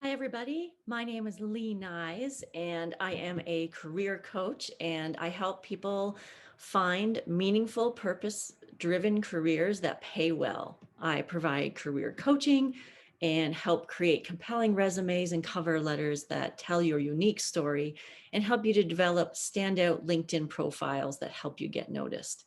Hi, everybody. My name is Lee Nyes, and I am a career coach, and I help people find meaningful, purpose-driven careers that pay well. I provide career coaching and help create compelling resumes and cover letters that tell your unique story and help you to develop standout LinkedIn profiles that help you get noticed.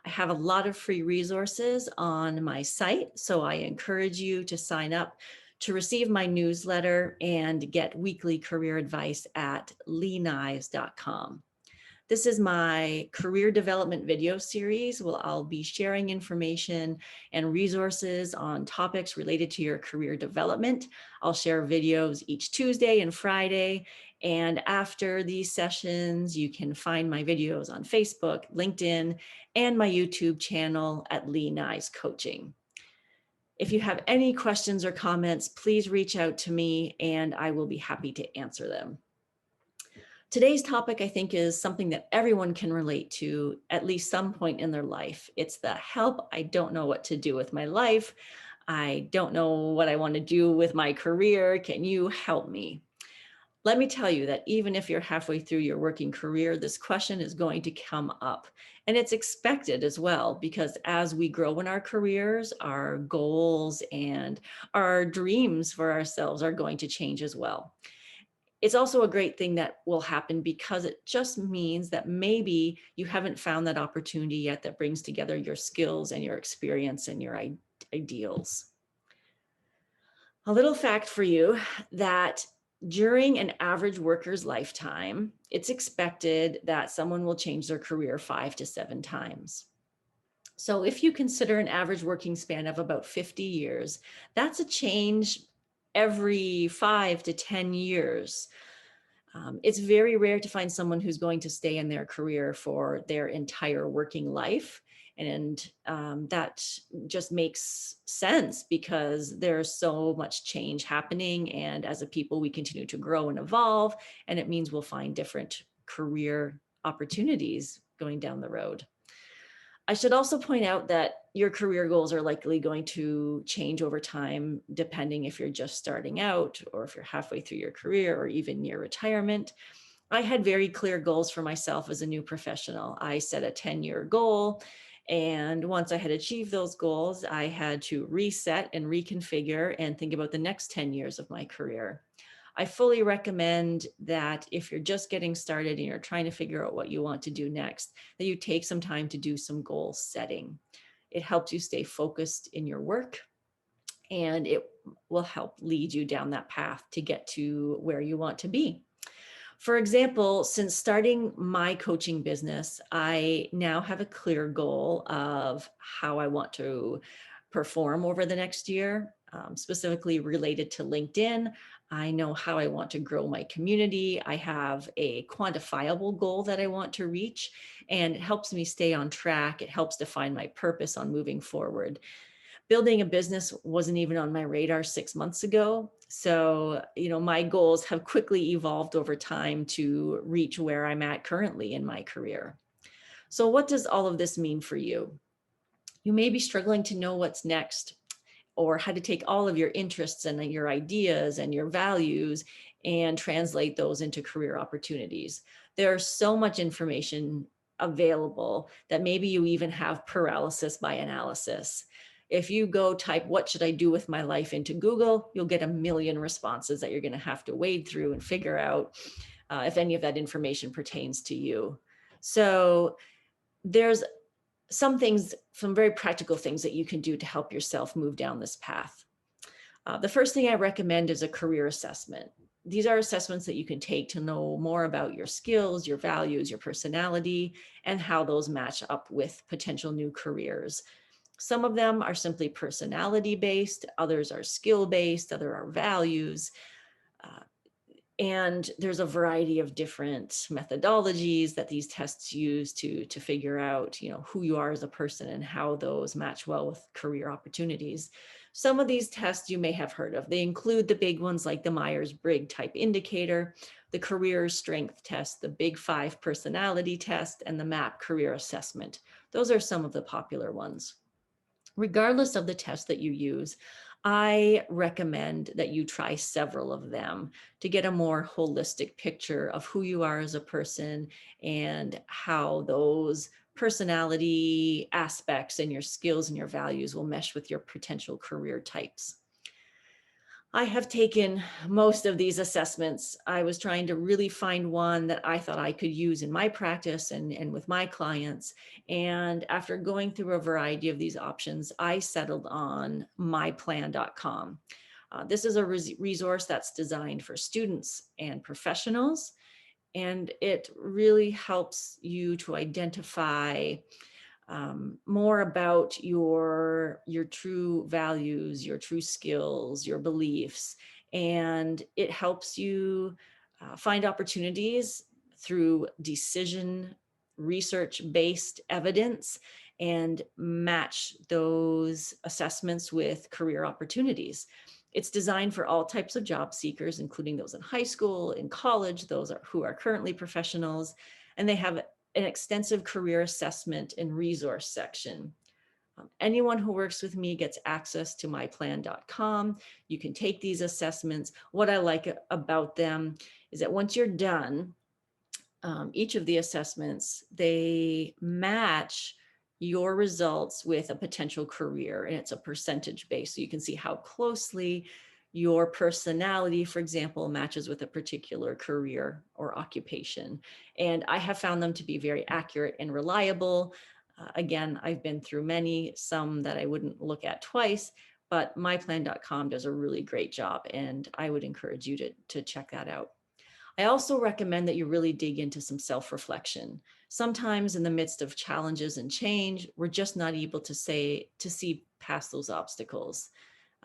I have a lot of free resources on my site, so I encourage you to sign up to receive my newsletter and get weekly career advice at leenives.com. This is my career development video series where I'll be sharing information and resources on topics related to your career development. I'll share videos each Tuesday and Friday. And after these sessions, you can find my videos on Facebook, LinkedIn, and my YouTube channel at Lee Nyes Coaching. If you have any questions or comments, please reach out to me and I will be happy to answer them. Today's topic, I think, is something that everyone can relate to at least some point in their life. It's the help, I don't know what to do with my life. I don't know what I want to do with my career. Can you help me? Let me tell you that even if you're halfway through your working career, this question is going to come up. And it's expected as well, because as we grow in our careers, our goals and our dreams for ourselves are going to change as well. It's also a great thing that will happen because it just means that maybe you haven't found that opportunity yet that brings together your skills and your experience and your ideals. A little fact for you that during an average worker's lifetime, it's expected that someone will change their career 5 to 7 times. So if you consider an average working span of about 50 years, that's a change every 5 to 10 years. It's very rare to find someone who's going to stay in their career for their entire working life. And that just makes sense because there's so much change happening. And as a people, we continue to grow and evolve. And it means we'll find different career opportunities going down the road. I should also point out that your career goals are likely going to change over time, depending if you're just starting out or if you're halfway through your career or even near retirement. I had very clear goals for myself as a new professional. I set a 10-year goal. And once I had achieved those goals, I had to reset and reconfigure and think about the next 10 years of my career. I fully recommend that if you're just getting started and you're trying to figure out what you want to do next, that you take some time to do some goal setting. It helps you stay focused in your work and it will help lead you down that path to get to where you want to be. For example, since starting my coaching business, I now have a clear goal of how I want to perform over the next year, specifically related to LinkedIn. I know how I want to grow my community. I have a quantifiable goal that I want to reach, and it helps me stay on track. It helps define my purpose on moving forward. Building a business wasn't even on my radar 6 months ago. So, my goals have quickly evolved over time to reach where I'm at currently in my career. So what does all of this mean for you? You may be struggling to know what's next or how to take all of your interests and your ideas and your values and translate those into career opportunities. There's so much information available that maybe you even have paralysis by analysis. If you go type, what should I do with my life into Google, you'll get a million responses that you're going to have to wade through and figure out if any of that information pertains to you. So there's some very practical things that you can do to help yourself move down this path. The first thing I recommend is a career assessment. These are assessments that you can take to know more about your skills, your values, your personality, and how those match up with potential new careers. Some of them are simply personality based, others are skill based, others are values. And there's a variety of different methodologies that these tests use to figure out, who you are as a person and how those match well with career opportunities. Some of these tests you may have heard of. They include the big ones like the Myers-Briggs type indicator, the career strength test, the Big Five personality test, and the MAP career assessment. Those are some of the popular ones. Regardless of the test that you use, I recommend that you try several of them to get a more holistic picture of who you are as a person and how those personality aspects and your skills and your values will mesh with your potential career types. I have taken most of these assessments. I was trying to really find one that I thought I could use in my practice and with my clients. And after going through a variety of these options, I settled on myplan.com. This is a resource that's designed for students and professionals, and it really helps you to identify more about your true values, your true skills, your beliefs, and it helps you find opportunities through decision research-based evidence and match those assessments with career opportunities. It's designed for all types of job seekers, including those in high school, in college, who are currently professionals, and they have an extensive career assessment and resource section. Anyone who works with me gets access to myplan.com. You can take these assessments. What I like about them is that once you're done, each of the assessments, they match your results with a potential career, and it's a percentage base. So you can see how closely your personality, for example, matches with a particular career or occupation. And I have found them to be very accurate and reliable. Again, I've been through many, some that I wouldn't look at twice, but myplan.com does a really great job, and I would encourage you to check that out. I also recommend that you really dig into some self-reflection. Sometimes in the midst of challenges and change, we're just not able to see past those obstacles.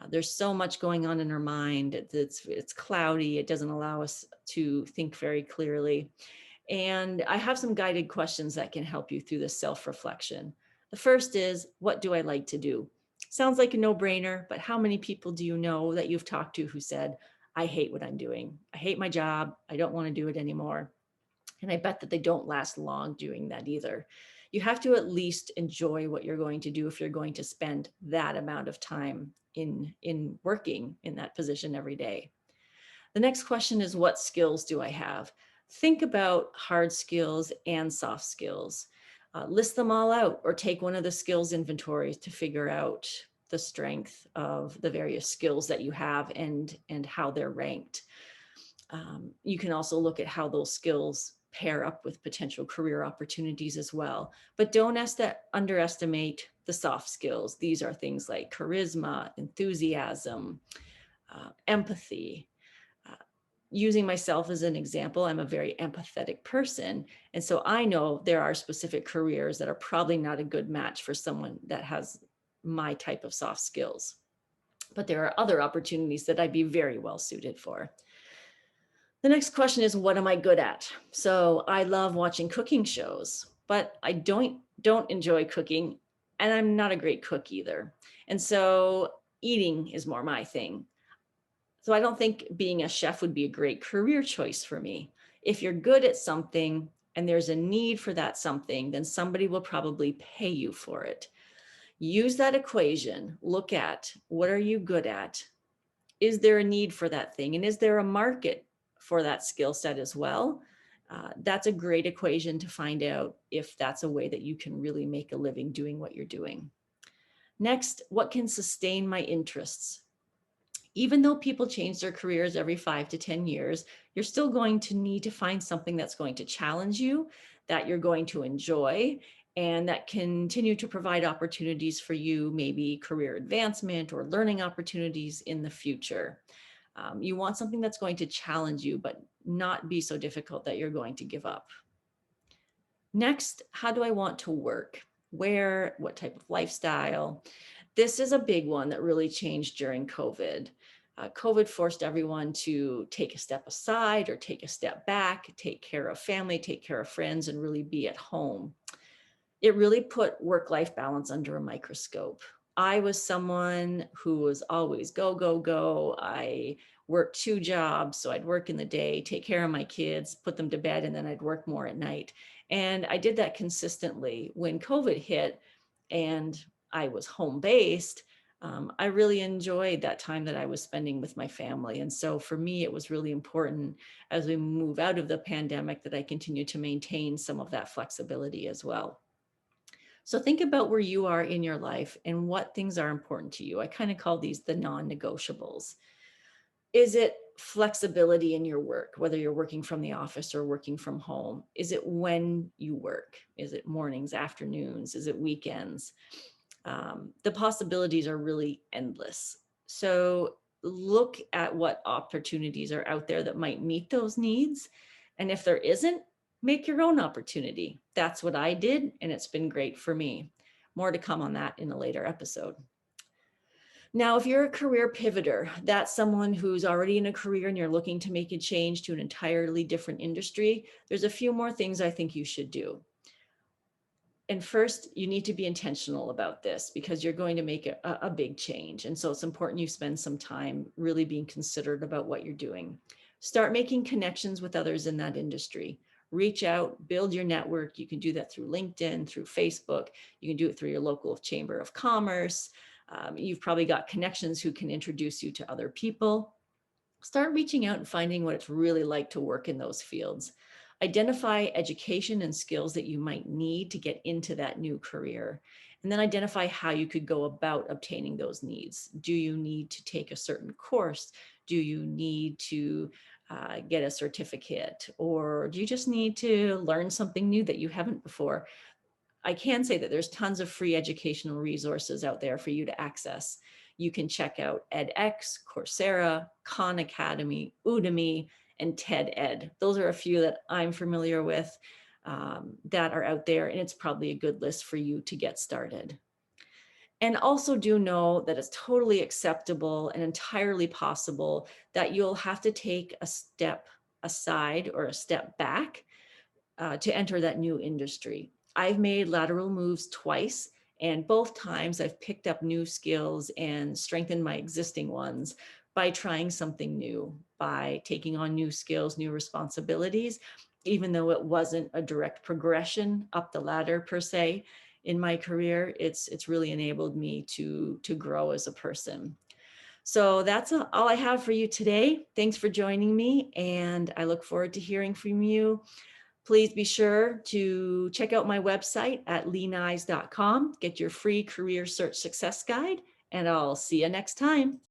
There's so much going on in our mind. It's cloudy. It doesn't allow us to think very clearly. And I have some guided questions that can help you through this self-reflection. The first is, what do I like to do? Sounds like a no-brainer, but how many people do you know that you've talked to who said, I hate what I'm doing. I hate my job. I don't want to do it anymore. And I bet that they don't last long doing that either. You have to at least enjoy what you're going to do if you're going to spend that amount of time in working in that position every day. The next question is, what skills do I have? Think about hard skills and soft skills. List them all out, or take one of the skills inventories to figure out the strength of the various skills that you have and how they're ranked. You can also look at how those skills pair up with potential career opportunities as well. But don't underestimate the soft skills. These are things like charisma, enthusiasm, empathy. Using myself as an example, I'm a very empathetic person. And so I know there are specific careers that are probably not a good match for someone that has my type of soft skills. But there are other opportunities that I'd be very well suited for. The next question is, what am I good at? So I love watching cooking shows, but I don't enjoy cooking, and I'm not a great cook either. And so eating is more my thing. So I don't think being a chef would be a great career choice for me. If you're good at something and there's a need for that something, then somebody will probably pay you for it. Use that equation. Look at, what are you good at? Is there a need for that thing? And is there a market for that skill set as well? That's a great equation to find out if that's a way that you can really make a living doing what you're doing. Next, what can sustain my interests? Even though people change their careers every 5 to 10 years, you're still going to need to find something that's going to challenge you, that you're going to enjoy, and that continue to provide opportunities for you, maybe career advancement or learning opportunities in the future. You want something that's going to challenge you, but not be so difficult that you're going to give up. Next, how do I want to work? Where, what type of lifestyle? This is a big one that really changed during COVID. COVID forced everyone to take a step aside or take a step back, take care of family, take care of friends, and really be at home. It really put work-life balance under a microscope. I was someone who was always go, go, go. I worked 2 jobs. So I'd work in the day, take care of my kids, put them to bed, and then I'd work more at night. And I did that consistently. When COVID hit and I was home based, I really enjoyed that time that I was spending with my family. And so for me, it was really important as we move out of the pandemic that I continue to maintain some of that flexibility as well. So think about where you are in your life and what things are important to you. I kind of call these the non-negotiables. Is it flexibility in your work, whether you're working from the office or working from home? Is it when you work? Is it mornings, afternoons? Is it weekends? The possibilities are really endless. So look at what opportunities are out there that might meet those needs. And if there isn't, make your own opportunity. That's what I did, and it's been great for me. More to come on that in a later episode. Now, if you're a career pivoter, that's someone who's already in a career and you're looking to make a change to an entirely different industry, there's a few more things I think you should do. And first, you need to be intentional about this because you're going to make a big change. And so it's important you spend some time really being considerate about what you're doing. Start making connections with others in that industry. Reach out, build your network. You can do that through LinkedIn, through Facebook. You can do it through your local chamber of commerce. You've probably got connections who can introduce you to other people. Start reaching out and finding what it's really like to work in those fields. Identify education and skills that you might need to get into that new career. And then identify how you could go about obtaining those needs. Do you need to take a certain course? Do you need to get a certificate? Or do you just need to learn something new that you haven't before? I can say that there's tons of free educational resources out there for you to access. You can check out edX, Coursera, Khan Academy, Udemy, and TED-Ed. Those are a few that I'm familiar with that are out there, and it's probably a good list for you to get started. And also do know that it's totally acceptable and entirely possible that you'll have to take a step aside or a step back to enter that new industry. I've made lateral moves twice, and both times I've picked up new skills and strengthened my existing ones by trying something new, by taking on new skills, new responsibilities, even though it wasn't a direct progression up the ladder per se in my career. It's really enabled me to grow as a person. So that's all I have for you today. Thanks for joining me, and I look forward to hearing from you. Please be sure to check out my website at leenies.com. Get your free career search success guide, and I'll see you next time.